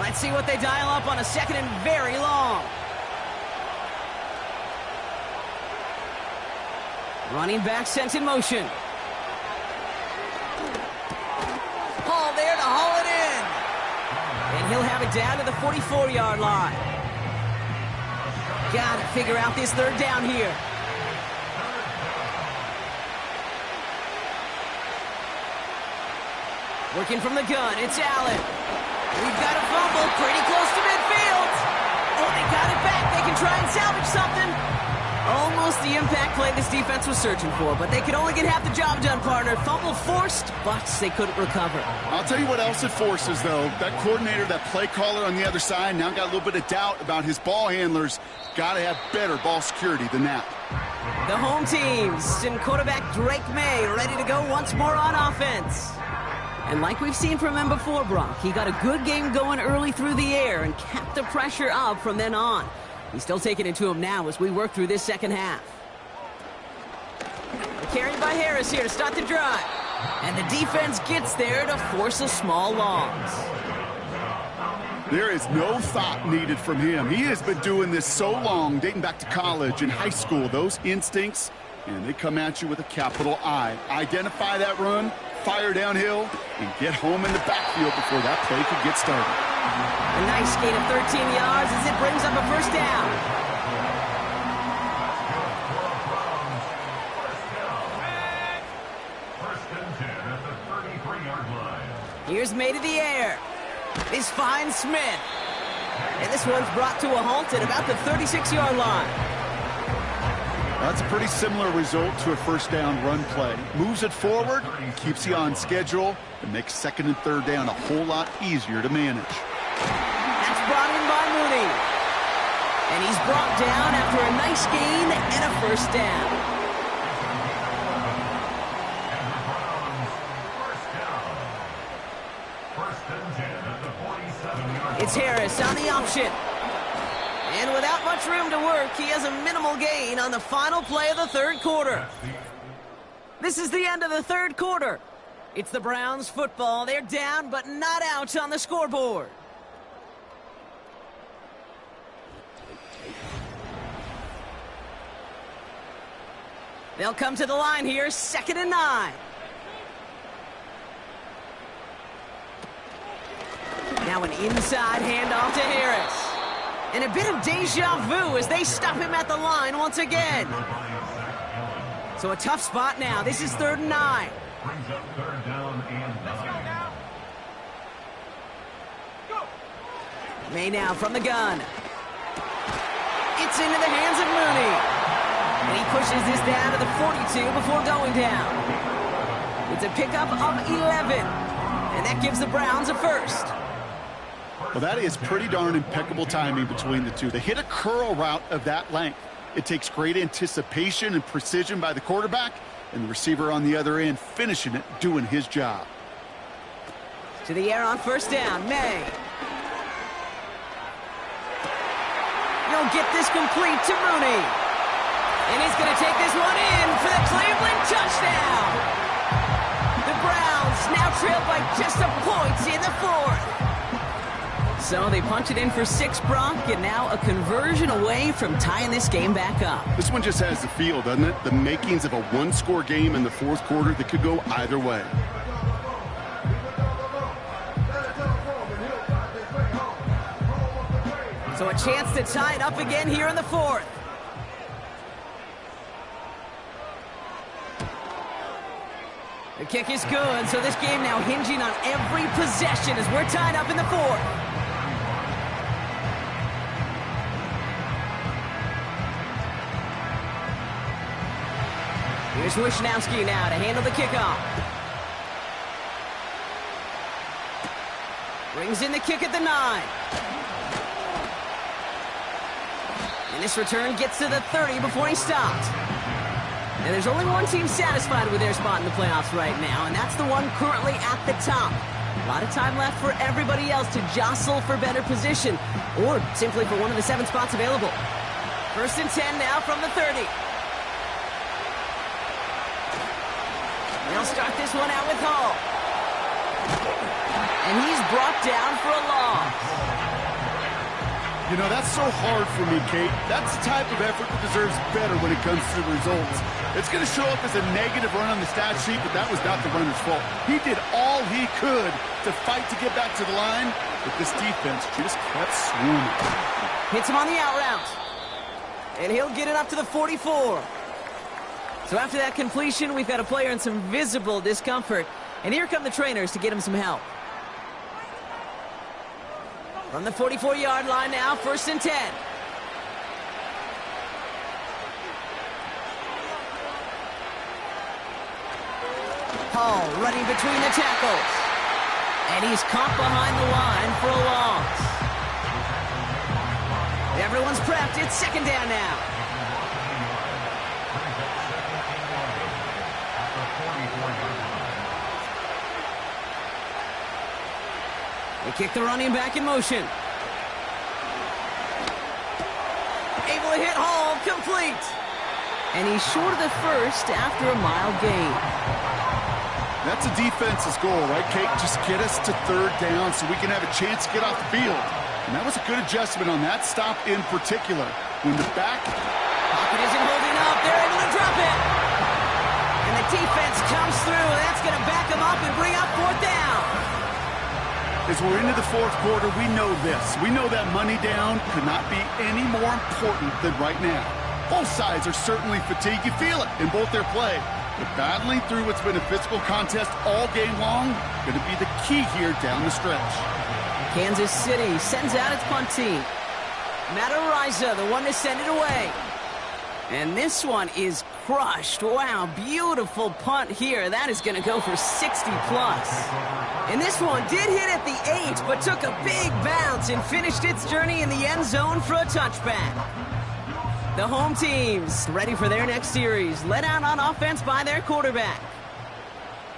Let's see what they dial up on a 2nd and very long. Running back sent in motion. Hall there to haul it in. And he'll have it down to the 44-yard line. Got to figure out this 3rd down here. Working from the gun, it's Allen. We've got a fumble pretty close to midfield. Oh, they got it back. They can try and salvage something. Almost the impact play this defense was searching for, but they could only get half the job done, partner. Fumble forced, but they couldn't recover. I'll tell you what else it forces, though. That coordinator, that play caller on the other side, now got a little bit of doubt about his ball handlers. Got to have better ball security than that. The home teams and quarterback Drake May ready to go once more on offense. And like we've seen from him before, Brock, he got a good game going early through the air and kept the pressure up from then on. He's still taking it to him now as we work through this 2nd half. Carried by Harris here to start the drive. And the defense gets there to force a small loss. There is no thought needed from him. He has been doing this so long, dating back to college and high school. Those instincts, and they come at you with a capital I. Identify that run, fire downhill, and get home in the backfield before that play could get started. A nice gain of 13 yards as it brings up a 1st down. First and 10 at the 33-yard line. Here's May to the air. This finds Smith. And this one's brought to a halt at about the 36-yard line. That's a pretty similar result to a 1st down run play. Moves it forward, keeps you on schedule, and makes 2nd and 3rd down a whole lot easier to manage. That's brought in by Mooney. And he's brought down after a nice gain and a 1st down. First and 10 at the 47-yard. It's Harris on the option. And without much room to work, he has a minimal gain on the final play of the 3rd quarter. This is the end of the 3rd quarter. It's the Browns football. They're down, but not out on the scoreboard. They'll come to the line here, 2nd and 9. Now an inside handoff to Harris. And a bit of deja vu as they stop him at the line once again. So a tough spot now. This is 3rd and 9. Brings up 3rd down and 9. May now from the gun. It's into the hands of Mooney. And he pushes this down to the 42 before going down. It's a pickup of 11. And that gives the Browns a first. Well, that is pretty darn impeccable timing between the two. They hit a curl route of that length. It takes great anticipation and precision by the quarterback, and the receiver on the other end finishing it, doing his job. To the air on 1st down, May. He'll get this complete to Mooney. And he's going to take this one in for the Cleveland touchdown. The Browns now trail by just a point in the 4th. So they punch it in for 6, Brock, and now a conversion away from tying this game back up. This one just has the feel, doesn't it? The makings of a one-score game in the 4th quarter that could go either way. So a chance to tie it up again here in the 4th. The kick is good, so this game now hinging on every possession as we're tied up in the 4th. Here's Wishnowski now to handle the kickoff. Brings in the kick at the 9. And this return gets to the 30 before he stopped. And there's only one team satisfied with their spot in the playoffs right now, and that's the one currently at the top. A lot of time left for everybody else to jostle for better position, or simply for one of the 7 spots available. 1st and 10 now from the 30. They'll start this one out with Hall. And he's brought down for a loss. You know, that's so hard for me, Kate. That's the type of effort that deserves better when it comes to the results. It's going to show up as a negative run on the stat sheet, but that was not the runner's fault. He did all he could to fight to get back to the line, but this defense just kept swooning. Hits him on the out route. And he'll get it up to the 44. So after that completion, we've got a player in some visible discomfort. And here come the trainers to get him some help. From the 44-yard line now, 1st and 10. Hall running between the tackles. And he's caught behind the line for a loss. Everyone's prepped. It's 2nd down now. They kick the running back in motion. Able to hit Hall, complete. And he's short of the 1st after a mile gain. That's a defense's goal, right, Kate? Just get us to 3rd down so we can have a chance to get off the field. And that was a good adjustment on that stop in particular. When the back... Pocket isn't holding up. They're able to drop it. And the defense comes through. That's going to back them up and bring up 4th down. As we're into the 4th quarter, we know this. We know that money down could not be any more important than right now. Both sides are certainly fatigued. You feel it in both their play. But battling through what's been a physical contest all game long, going to be the key here down the stretch. Kansas City sends out its punt team. Matt Araiza, the one to send it away. And this one is crushed. Wow, beautiful punt here. That is going to go for 60+. And this one did hit at the 8, but took a big bounce and finished its journey in the end zone for a touchback. The home teams ready for their next series, led out on offense by their quarterback.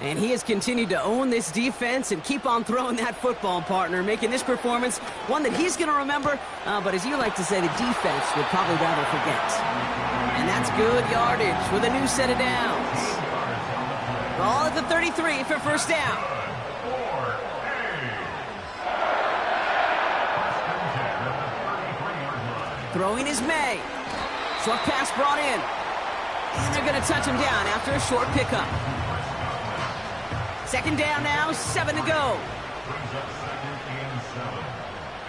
And he has continued to own this defense and keep on throwing that football, partner, making this performance one that he's going to remember, but as you like to say, the defense would probably rather forget. And that's good yardage with a new set of downs. Ball at the 33 for 1st down. Throwing is May. Short pass brought in. And they're going to touch him down after a short pickup. Second down now, 7 to go. Brings up 2nd and 7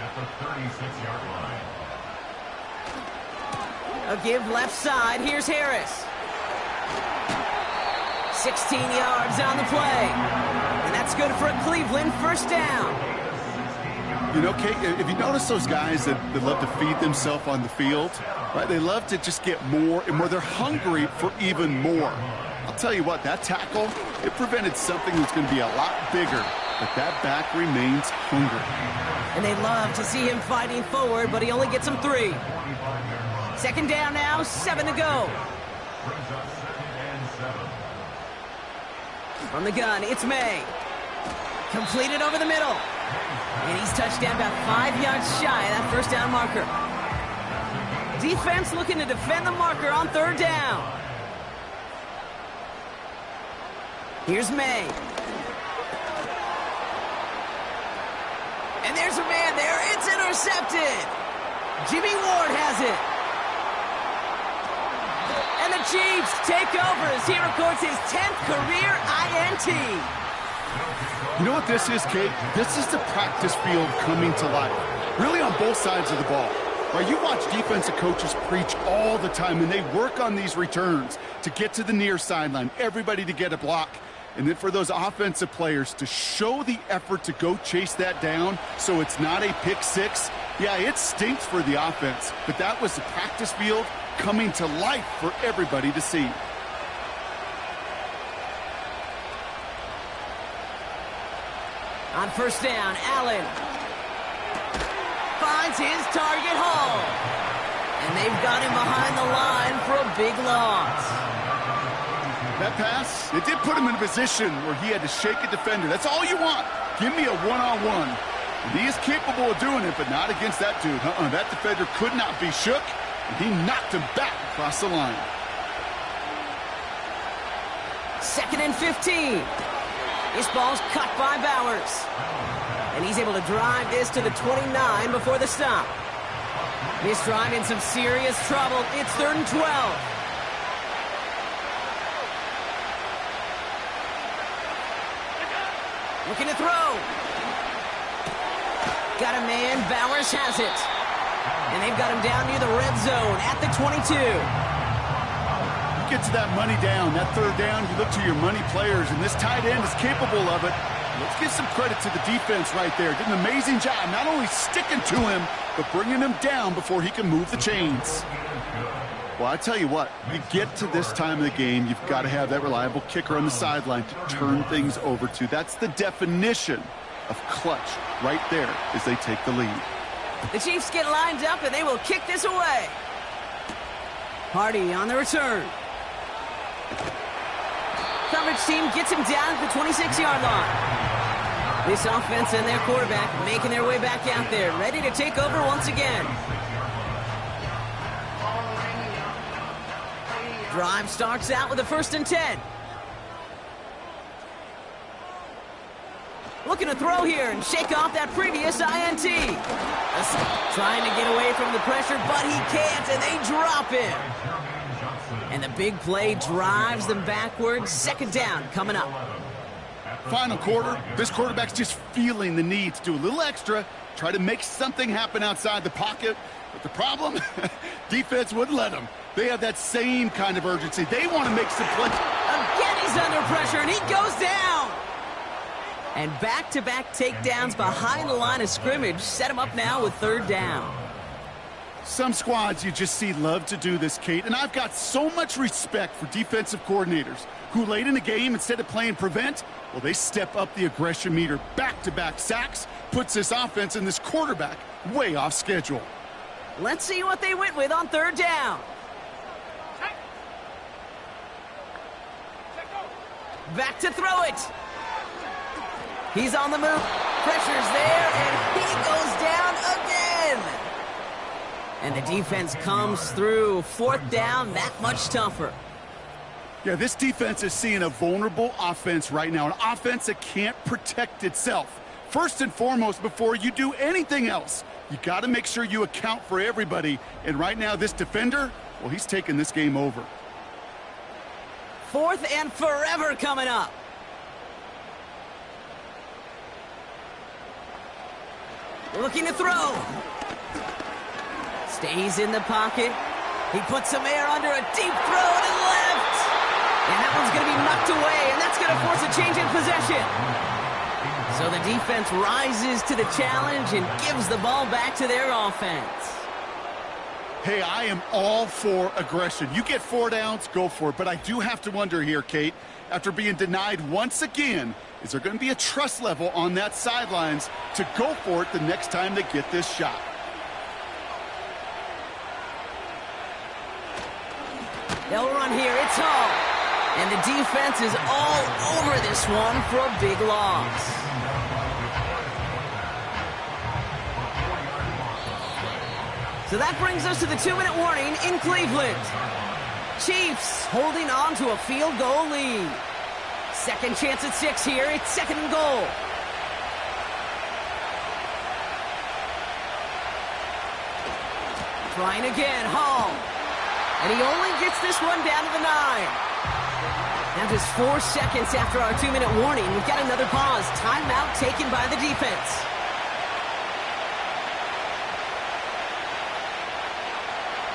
at the 36-yard line. A give left side. Here's Harris. 16 yards on the play. And that's good for a Cleveland first down. You know, Kate, if you notice those guys that love to feed themselves on the field, right? They love to just get more and more. They're hungry for even more. I'll tell you what, that tackle, it prevented something that's going to be a lot bigger, but that back remains hungry. And they love to see him fighting forward, but he only gets them 3. Second down now, 7 to go. Brings up 2nd and 7. From the gun, it's May. Completed over the middle. And he's touched down about 5 yards shy of that first down marker. Defense looking to defend the marker on third down. Here's May. And there's a man there. It's intercepted. Jimmy Ward has it. And the Chiefs take over as he records his 10th career INT. You know what this is, Kate? This is the practice field coming to life, really on both sides of the ball. Right, you watch defensive coaches preach all the time, and they work on these returns to get to the near sideline, everybody to get a block, and then for those offensive players to show the effort to go chase that down so it's not a pick six. Yeah, it stinks for the offense, but that was the practice field coming to life for everybody to see. On first down, Allen finds his target, Hall. And they've got him behind the line for a big loss. That pass, it did put him in a position where he had to shake a defender. That's all you want. Give me a one-on-one. And he is capable of doing it, but not against that dude. That defender could not be shook, and he knocked him back across the line. 2nd and 15. This ball's cut by Bowers. And he's able to drive this to the 29 before the stop. This drive in some serious trouble. It's 3rd and 12. Looking to throw. Got a man. Bowers has it. And they've got him down near the red zone at the 22. Get to that money down, that third down, you look to your money players, and this tight end is capable of it. Let's give some credit to the defense right there. Did an amazing job, not only sticking to him, but bringing him down before he can move the chains. Well, I tell you what, you get to this time of the game, you've got to have that reliable kicker on the sideline to turn things over to. That's the definition of clutch right there as they take the lead. The Chiefs get lined up, and they will kick this away. Hardy on the return. Coverage team gets him down at the 26-yard line. This offense and their quarterback making their way back out there, ready to take over once again. Drive starts out with a 1st and 10. Looking to throw here and shake off that previous INT. Trying to get away from the pressure, but he can't, and they drop him. And the big play drives them backwards. 2nd down coming up. Final quarter, this quarterback's just feeling the need to do a little extra, try to make something happen outside the pocket. But the problem, defense wouldn't let him. They have that same kind of urgency. They want to make some plays. Again, he's under pressure, and he goes down. And back-to-back takedowns behind the line of scrimmage set him up now with 3rd down. Some squads you just see love to do this, Kate, and I've got so much respect for defensive coordinators who late in the game, instead of playing prevent, well, they step up the aggression meter. Back-to-back sacks puts this offense and this quarterback way off schedule. Let's see what they went with on 3rd down. Back to throw it. He's on the move. Pressure's there, and he goes down again. And the defense comes through. 4th down, that much tougher. Yeah, this defense is seeing a vulnerable offense right now, an offense that can't protect itself. First and foremost, before you do anything else, you got to make sure you account for everybody. And right now, this defender, well, he's taking this game over. fourth and forever coming up. Looking to throw. Stays in the pocket. He puts some air under a deep throw to the left. And that one's going to be knocked away, and that's going to force a change in possession. So the defense rises to the challenge and gives the ball back to their offense. Hey, I am all for aggression. You get 4 downs, go for it. But I do have to wonder here, Kate, after being denied once again, is there going to be a trust level on that sidelines to go for it the next time they get this shot? They'll run here. It's Hall. And the defense is all over this one for a big loss. So that brings us to the 2-minute warning in Cleveland. Chiefs holding on to a field goal lead. Second chance at 6 here. It's 2nd and goal. Trying again, Hall. And he only gets this one down to the 9. Now just 4 seconds after our 2-minute warning, we've got another pause. Timeout taken by the defense.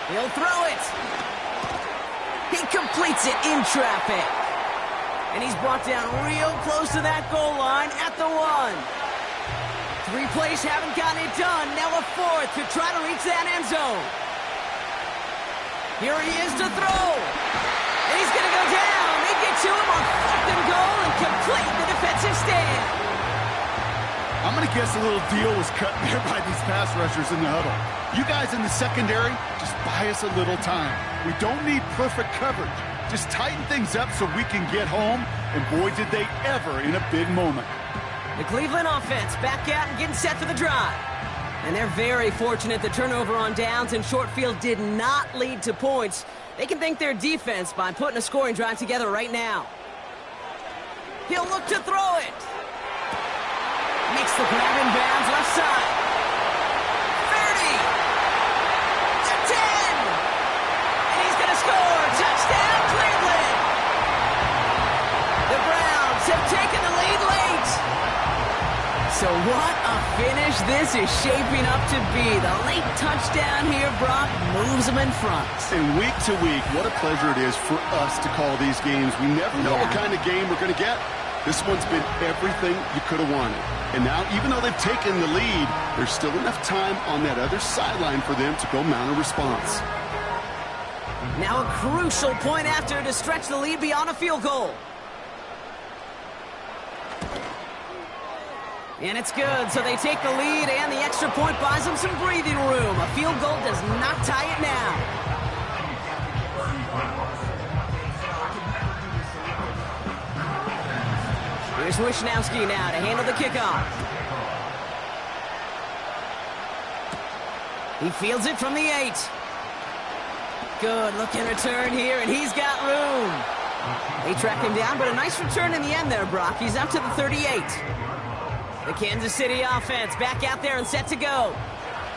He'll throw it. He completes it in traffic. And he's brought down real close to that goal line at the 1. 3 plays haven't gotten it done. Now a 4th to try to reach that end zone. Here he is to throw. And he's going to go down. They get to him on 4th and goal and complete the defensive stand. I'm going to guess a little deal was cut there by these pass rushers in the huddle. You guys in the secondary, just buy us a little time. We don't need perfect coverage. Just tighten things up so we can get home. And boy, did they ever in a big moment. The Cleveland offense back out and getting set for the drive. And they're very fortunate the turnover on downs and short field did not lead to points. They can thank their defense by putting a scoring drive together right now. He'll look to throw it. Makes the grab in bounds left side. 30. To 10. And he's going to score. Touchdown, Cleveland. The Browns have taken the lead late. So what a finish this is shaping up to be. The late touchdown here, Brock, moves them in front. And week to week, what a pleasure it is for us to call these games. We never know what kind of game we're going to get. This one's been everything you could have wanted. And now, even though they've taken the lead, there's still enough time on that other sideline for them to go mount a response. Now a crucial point after to stretch the lead beyond a field goal. And it's good, so they take the lead, and the extra point buys them some breathing room. A field goal does not tie it now. Here's Wishnowski now to handle the kickoff. He fields it from the 8. Good looking return here, and he's got room. They track him down, but a nice return in the end there, Brock. He's up to the 38. The Kansas City offense back out there and set to go.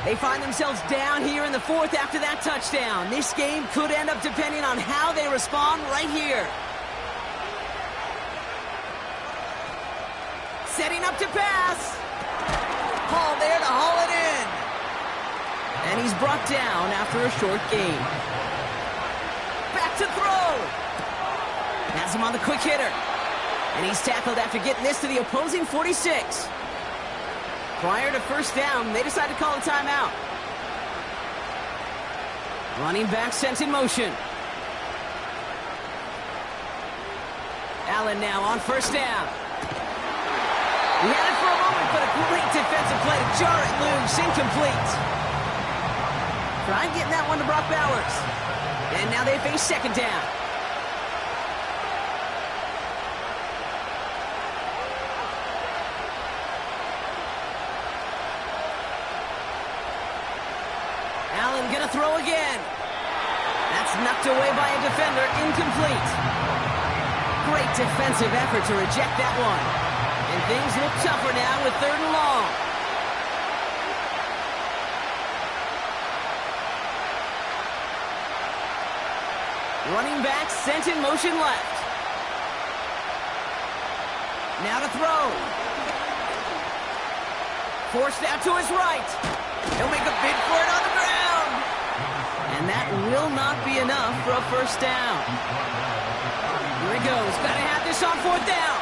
They find themselves down here in the 4th after that touchdown. This game could end up depending on how they respond right here. Setting up to pass. Hall there to haul it in. And he's brought down after a short gain. Back to throw. Has him on the quick hitter. And he's tackled after getting this to the opposing 46. Prior to first down, they decide to call a timeout. Running back sent in motion. Allen now on first down. He had it for a moment, but a great defensive play to jar it loose, incomplete. Trying getting that one to Brock Bowers. And now they face second down. Allen gonna throw again. That's knocked away by a defender, incomplete. Great defensive effort to reject that one. And things look tougher now with 3rd and long. Running back sent in motion left. Now to throw. Forced out to his right. He'll make a bid for it on the ground. And that will not be enough for a first down. Here he goes. Got to have this on fourth down.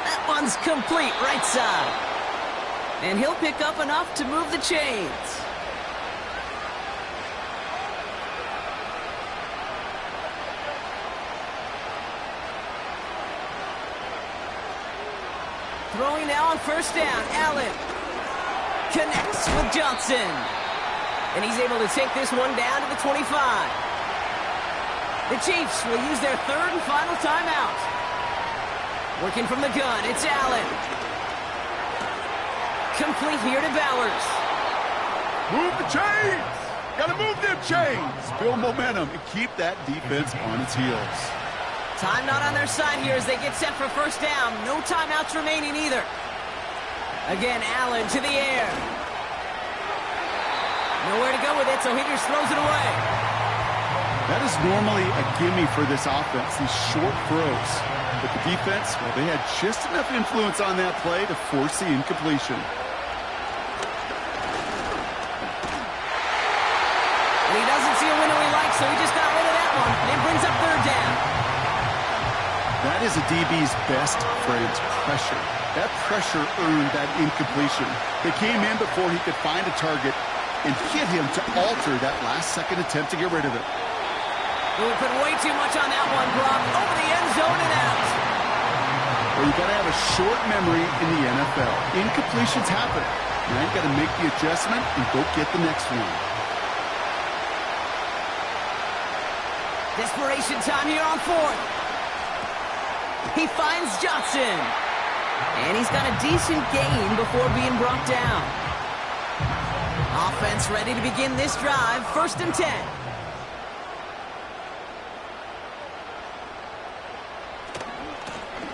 That one's complete, right side. And he'll pick up enough to move the chains. Throwing now on first down. Allen connects with Johnson. And he's able to take this one down to the 25. The Chiefs will use their third and final timeout. Working from the gun, it's Allen. Complete here to Bowers. Move the chains! Gotta move them chains! Build momentum and keep that defense on its heels. Time not on their side here as they get set for first down. No timeouts remaining either. Again, Allen to the air. Nowhere to go with it, so he just throws it away. That is normally a gimme for this offense, these short throws. But the defense, well, they had just enough influence on that play to force the incompletion. And he doesn't see a window he likes, so he just got rid of that one. And it brings up third down. That is a DB's best friend, pressure. That pressure earned that incompletion. They came in before he could find a target and hit him to alter that last-second attempt to get rid of it. He would put way too much on that one, Brock. Over the end zone and out. Well, you got to have a short memory in the NFL. Incompletions happen. Now you got to make the adjustment and go get the next one. Desperation time here on fourth. He finds Johnson. And he's got a decent gain before being brought down. Offense ready to begin this drive. 1st and 10.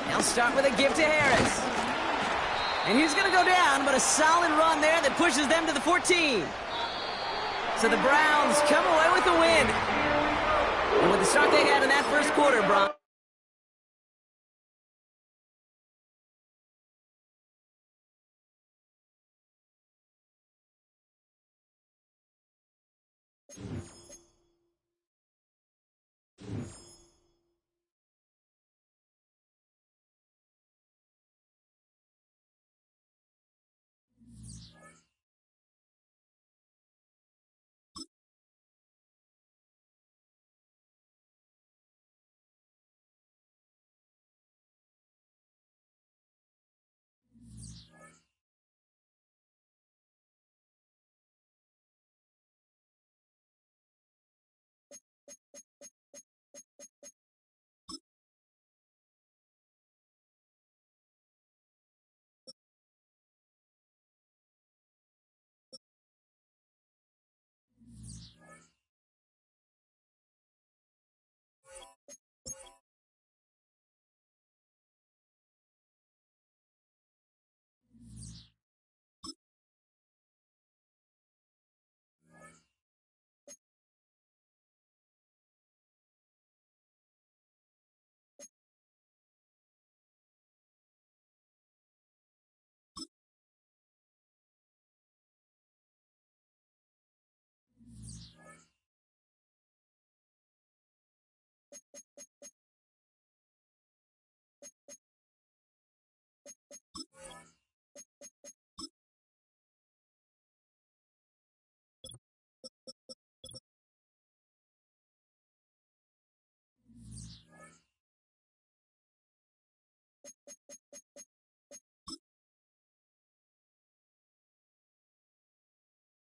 They'll start with a give to Harris. And he's going to go down, but a solid run there that pushes them to the 14. So the Browns come away with the win. And with the start they had in that first quarter, Brock.